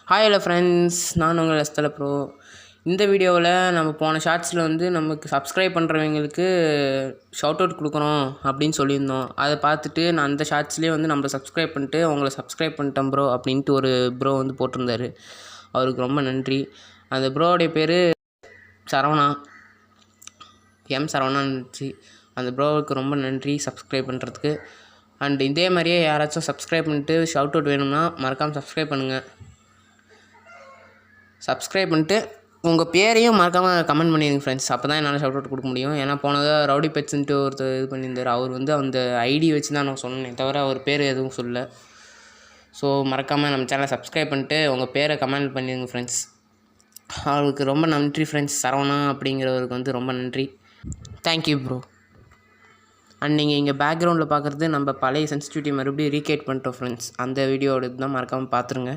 Hi hello friends, நான் உங்கள் எஸ்தல bro. இந்த வீடியோவில் நம்ம போன ஷார்ட்ஸில் வந்து நமக்கு சப்ஸ்கிரைப் பண்ணுறவங்களுக்கு ஷவுட் அவுட் கொடுக்குறோம் அப்படின்னு சொல்லியிருந்தோம். அதை பார்த்துட்டு நான் அந்த ஷார்ட்ஸ்லேயே வந்து நம்ம சப்ஸ்கிரைப் பண்ணிட்டு உங்களை சப்ஸ்கிரைப் பண்ணிட்டேன் ப்ரோ அப்படின்ட்டு ஒரு ப்ரோ வந்து போட்டிருந்தார். அவருக்கு ரொம்ப நன்றி. அந்த ப்ரோவுடைய பேர் சரவணா, சரவணான்னு இருந்துச்சு. அந்த ப்ரோவுக்கு ரொம்ப நன்றி சப்ஸ்கிரைப் பண்ணுறதுக்கு. அண்ட் இதே மாதிரியே யாராச்சும் சப்ஸ்கிரைப் பண்ணிட்டு ஷவுட் அவுட் வேணும்னா மறக்காமல் சப்ஸ்கிரைப் பண்ணுங்கள். சப்ஸ்கிரைப் பண்ணிட்டு உங்கள் பேரையும் மறக்காமல் கமெண்ட் பண்ணிடுங்க ஃப்ரெண்ட்ஸ். அப்போ தான் என்னால் ஷவுட் அவுட் கொடுக்க முடியும். ஏன்னா போனதாக ரவுடி பெட்ஸ்ன்ட்டு ஒருத்தர் இது பண்ணியிருந்தார். அவர் வந்து அந்த ஐடி வச்சு தான் நான் சொன்னேன் தவிர அவர் பேர் எதுவும் சொல்லலை. ஸோ மறக்காமல் நம்ம சேனலை சப்ஸ்கிரைப் பண்ணிட்டு உங்கள் பேரை கமெண்ட் பண்ணிடுங்க ஃப்ரெண்ட்ஸ். அவருக்கு ரொம்ப நன்றி ஃப்ரெண்ட்ஸ். சரவணா அப்படிங்கிறவருக்கு வந்து ரொம்ப நன்றி. Thank you bro. அண்ட் நீங்கள் இங்கே பேக்ரவுண்டில் பார்க்குறது நம்ம பழைய சென்சிட்டிவிட்டி மறுபடியும் ரீக்ரியேட் பண்ணிட்டோம் ஃப்ரெண்ட்ஸ். அந்த வீடியோட தான் மறக்காமல் பார்த்துருங்க.